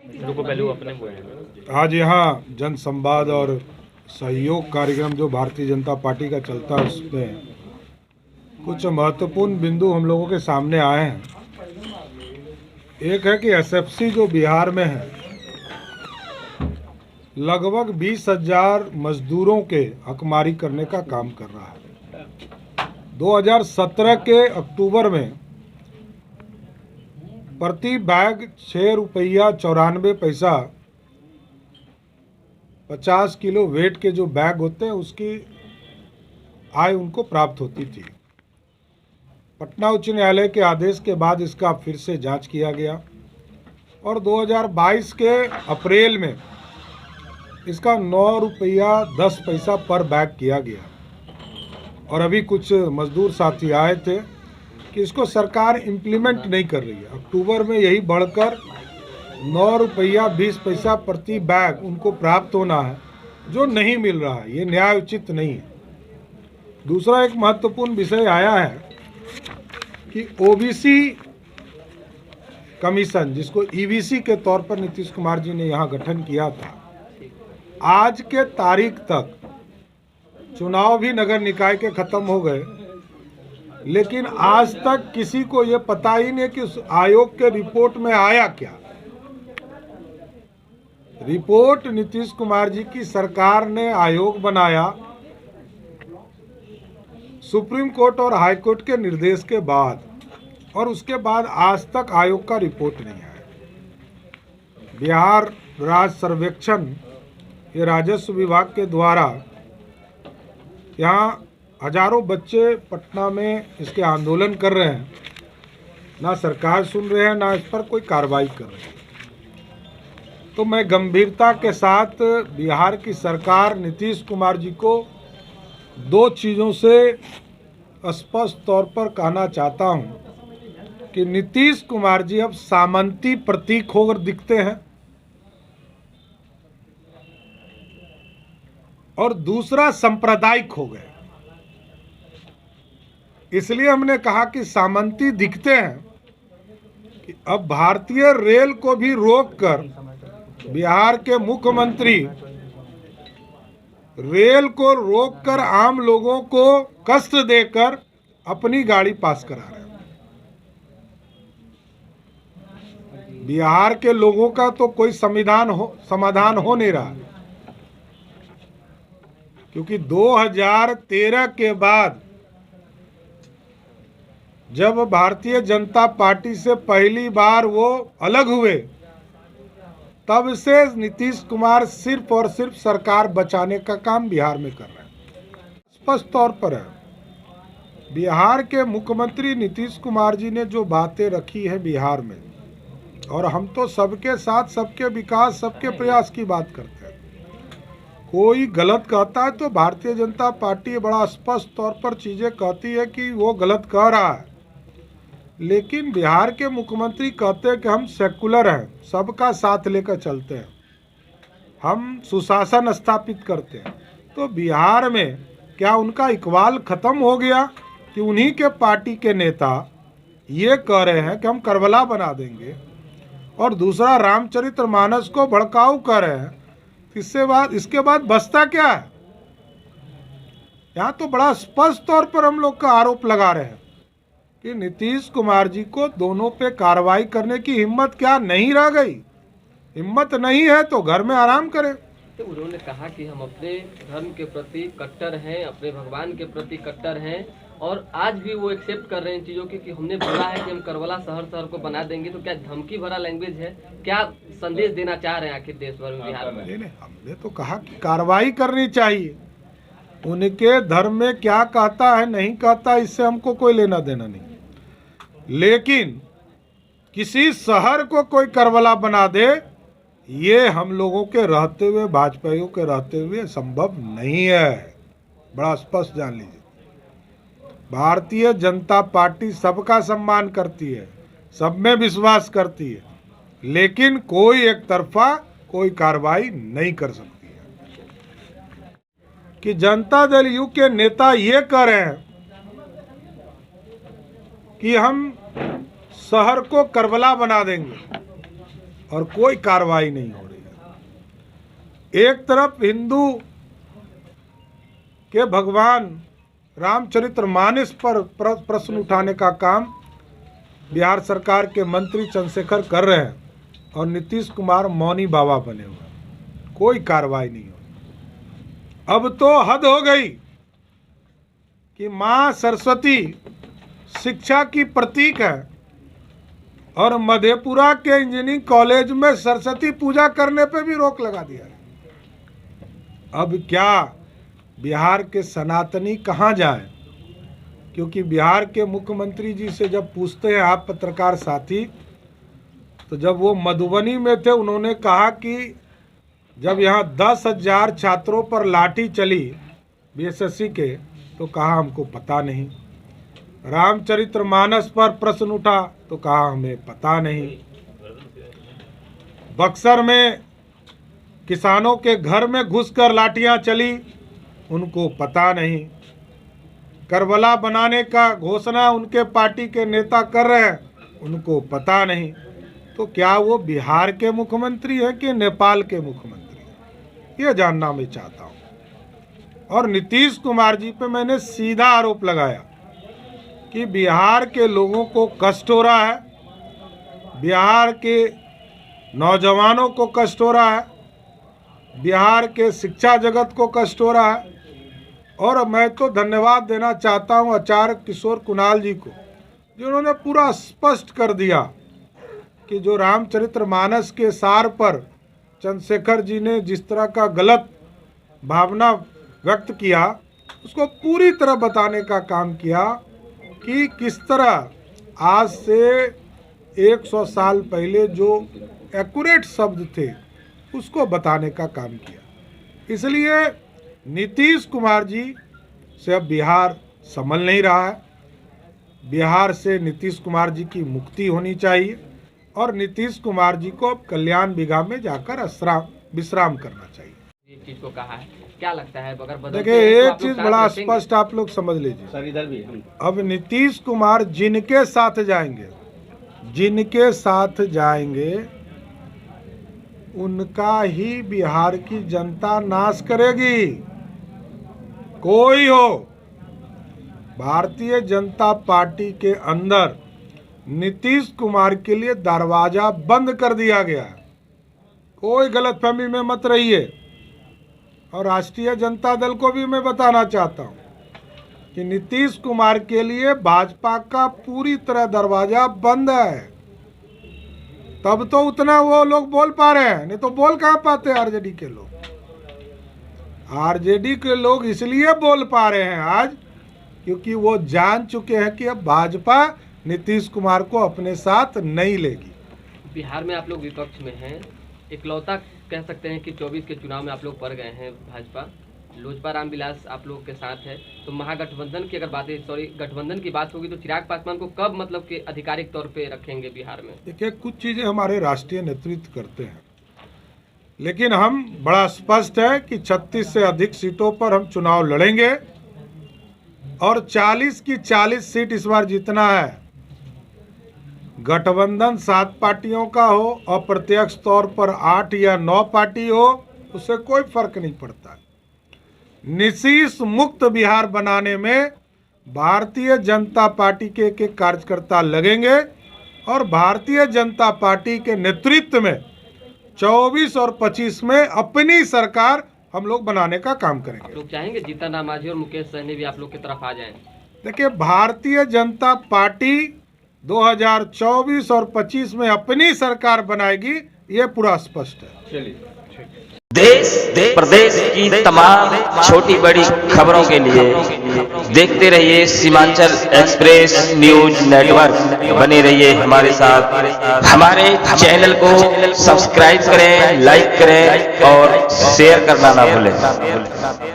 आज यहाँ जन संवाद और सहयोग कार्यक्रम जो भारतीय जनता पार्टी का चलता है उसमें कुछ महत्वपूर्ण बिंदु हम लोगों के सामने आए हैं। एक है कि एसएफसी जो बिहार में है लगभग 20,000 मजदूरों के हकमारी करने का काम कर रहा है। 2017 के अक्टूबर में प्रति बैग 6 रुपया 94 पैसा 50 किलो वेट के जो बैग होते हैं उसकी आय उनको प्राप्त होती थी। पटना उच्च न्यायालय के आदेश के बाद इसका फिर से जांच किया गया और 2022 के अप्रैल में इसका 9 रुपया 10 पैसा पर बैग किया गया। और अभी कुछ मजदूर साथी आए थे कि इसको सरकार इम्प्लीमेंट नहीं कर रही है। अक्टूबर में यही बढ़कर 9 रुपया 20 पैसा प्रति बैग उनको प्राप्त होना है जो नहीं मिल रहा है। ये न्याय उचित नहीं है। दूसरा एक महत्वपूर्ण विषय आया है कि ओबीसी कमीशन जिसको ईबीसी के तौर पर नीतीश कुमार जी ने यहाँ गठन किया था, आज के तारीख तक चुनाव भी नगर निकाय के खत्म हो गए, लेकिन आज तक किसी को ये पता ही नहीं कि उस आयोग के रिपोर्ट में आया क्या। रिपोर्ट नीतीश कुमार जी की सरकार ने आयोग बनाया सुप्रीम कोर्ट और हाई कोर्ट के निर्देश के बाद, और उसके बाद आज तक आयोग का रिपोर्ट नहीं आया। बिहार राज्य सर्वेक्षण ये राजस्व विभाग के द्वारा यहाँ हजारों बच्चे पटना में इसके आंदोलन कर रहे हैं, ना सरकार सुन रहे हैं ना इस पर कोई कार्रवाई कर रही है। तो मैं गंभीरता के साथ बिहार की सरकार नीतीश कुमार जी को दो चीज़ों से स्पष्ट तौर पर कहना चाहता हूं कि नीतीश कुमार जी अब सामंती प्रतीक होकर दिखते हैं, और दूसरा सांप्रदायिक हो गए। इसलिए हमने कहा कि सामंती दिखते हैं कि अब भारतीय रेल को भी रोककर बिहार के मुख्यमंत्री रेल को रोककर आम लोगों को कष्ट देकर अपनी गाड़ी पास करा रहे हैं। बिहार के लोगों का तो कोई समाधान हो नहीं रहा, क्योंकि 2013 के बाद जब भारतीय जनता पार्टी से पहली बार वो अलग हुए, तब से नीतीश कुमार सिर्फ और सिर्फ सरकार बचाने का काम बिहार में कर रहे हैं। स्पष्ट तौर पर है, बिहार के मुख्यमंत्री नीतीश कुमार जी ने जो बातें रखी है बिहार में, और हम तो सबके साथ सबके विकास सबके प्रयास की बात करते हैं। कोई गलत कहता है तो भारतीय जनता पार्टी बड़ा स्पष्ट तौर पर चीज़ें कहती है कि वो गलत कह रहा है, लेकिन बिहार के मुख्यमंत्री कहते हैं कि हम सेकुलर हैं, सबका साथ लेकर चलते हैं, हम सुशासन स्थापित करते हैं। तो बिहार में क्या उनका इकबाल खत्म हो गया कि उन्हीं के पार्टी के नेता ये कह रहे हैं कि हम करबला बना देंगे, और दूसरा रामचरितमानस को भड़काऊ कर रहे हैं। इसके बाद बचता क्या है? यहाँ तो बड़ा स्पष्ट तौर पर हम लोग का आरोप लगा रहे हैं कि नीतीश कुमार जी को दोनों पे कार्रवाई करने की हिम्मत क्या नहीं रह गई? हिम्मत नहीं है तो घर में आराम करें। तो उन्होंने कहा कि हम अपने धर्म के प्रति कट्टर हैं, अपने भगवान के प्रति कट्टर हैं, और आज भी वो एक्सेप्ट कर रहे हैं चीज़ों की कि हमने बोला है कि हम करबला शहर को बना देंगे। तो क्या धमकी भरा लैंग्वेज है? क्या संदेश देना चाह रहे हैं आखिर देश भर में, बिहार में? नहीं, हमने तो कहा कि कार्रवाई करनी चाहिए। उनके धर्म में क्या कहता है नहीं कहता इससे हमको कोई लेना देना नहीं, लेकिन किसी शहर को कोई करबला बना दे ये हम लोगों के रहते हुए, भाजपाइयों के रहते हुए संभव नहीं है। बड़ा स्पष्ट जान लीजिए, भारतीय जनता पार्टी सबका सम्मान करती है, सब में विश्वास करती है, लेकिन कोई एक तरफा कोई कार्रवाई नहीं कर सकती है। कि जनता दल यू के नेता ये कह रहे हैं कि हम शहर को करबला बना देंगे, और कोई कार्रवाई नहीं हो रही है। एक तरफ हिंदू के भगवान रामचरितमानस पर प्रश्न उठाने का काम बिहार सरकार के मंत्री चंद्रशेखर कर रहे हैं और नीतीश कुमार मौनी बाबा बने हुए हैं, कोई कार्रवाई नहीं हो रही। अब तो हद हो गई कि माँ सरस्वती शिक्षा की प्रतीक है और मधेपुरा के इंजीनियरिंग कॉलेज में सरस्वती पूजा करने पे भी रोक लगा दिया है। अब क्या बिहार के सनातनी कहाँ जाएं? क्योंकि बिहार के मुख्यमंत्री जी से जब पूछते हैं आप पत्रकार साथी, तो जब वो मधुबनी में थे उन्होंने कहा कि जब यहाँ 10,000 छात्रों पर लाठी चली बीएसएससी के, तो कहा हमको पता नहीं। रामचरितमानस पर प्रश्न उठा तो कहा हमें पता नहीं। बक्सर में किसानों के घर में घुसकर लाठियां चली, उनको पता नहीं। करबला बनाने का घोषणा उनके पार्टी के नेता कर रहे हैं, उनको पता नहीं। तो क्या वो बिहार के मुख्यमंत्री हैं कि नेपाल के मुख्यमंत्री हैं? ये जानना मैं चाहता हूँ। और नीतीश कुमार जी पे मैंने सीधा आरोप लगाया कि बिहार के लोगों को कष्ट हो रहा है, बिहार के नौजवानों को कष्ट हो रहा है, बिहार के शिक्षा जगत को कष्ट हो रहा है। और मैं तो धन्यवाद देना चाहता हूं आचार्य किशोर कुणाल जी को, जिन्होंने पूरा स्पष्ट कर दिया कि जो रामचरितमानस के सार पर चंद्रशेखर जी ने जिस तरह का गलत भावना व्यक्त किया, उसको पूरी तरह बताने का काम किया कि किस तरह आज से 100 साल पहले जो एक्यूरेट शब्द थे उसको बताने का काम किया। इसलिए नीतीश कुमार जी से अब बिहार संभल नहीं रहा है। बिहार से नीतीश कुमार जी की मुक्ति होनी चाहिए और नीतीश कुमार जी को अब कल्याण बिघा में जाकर विश्राम करना चाहिए। ये चीज को कहा है, क्या लगता है अगर देखिए एक चीज बड़ा स्पष्ट आप लोग समझ लीजिए, सर इधर भी अब नीतीश कुमार जिनके साथ जाएंगे उनका ही बिहार की जनता नाश करेगी। कोई हो, भारतीय जनता पार्टी के अंदर नीतीश कुमार के लिए दरवाजा बंद कर दिया गया है। कोई गलतफहमी में मत रहिए। और राष्ट्रीय जनता दल को भी मैं बताना चाहता हूं कि नीतीश कुमार के लिए भाजपा का पूरी तरह दरवाजा बंद है। तब तो उतना वो लोग बोल पा रहे हैं, नहीं तो बोल कहाँ पाते आरजेडी के लोग। आरजेडी के लोग इसलिए बोल पा रहे हैं आज क्योंकि वो जान चुके हैं कि अब भाजपा नीतीश कुमार को अपने साथ नहीं लेगी। बिहार में आप लोग विपक्ष में हैं, इकलौता कह सकते हैं कि 24 के चुनाव में आप लोग पड़ गए हैं भाजपा, लोजपा रामविलास आप लोग के साथ है। तो महागठबंधन की अगर गठबंधन की बात होगी तो चिराग पासवान को कब मतलब कि आधिकारिक तौर पे रखेंगे बिहार में? देखिए कुछ चीज़ें हमारे राष्ट्रीय नेतृत्व करते हैं, लेकिन हम बड़ा स्पष्ट है कि 36 से अधिक सीटों पर हम चुनाव लड़ेंगे और 40 की 40 सीट इस बार जीतना है। गठबंधन 7 पार्टियों का हो, अप्रत्यक्ष तौर पर 8 या 9 पार्टी हो, उससे कोई फर्क नहीं पड़ता। नीतीश मुक्त बिहार बनाने में भारतीय जनता पार्टी के एक कार्यकर्ता लगेंगे और भारतीय जनता पार्टी के नेतृत्व में 24 और 25 में अपनी सरकार हम लोग बनाने का काम करेंगे। लोग चाहेंगे जीतन राम मांझी और मुकेश सहनी भी आप लोग की तरफ आ जाएं? देखिए भारतीय जनता पार्टी 2024 और 25 में अपनी सरकार बनाएगी, ये पूरा स्पष्ट है। चलिए देश प्रदेश की तमाम छोटी बड़ी खबरों के लिए देखते रहिए सीमांचल एक्सप्रेस न्यूज नेटवर्क। बने रहिए हमारे साथ। हमारे चैनल को सब्सक्राइब करें, लाइक करें और शेयर करना ना भूलें।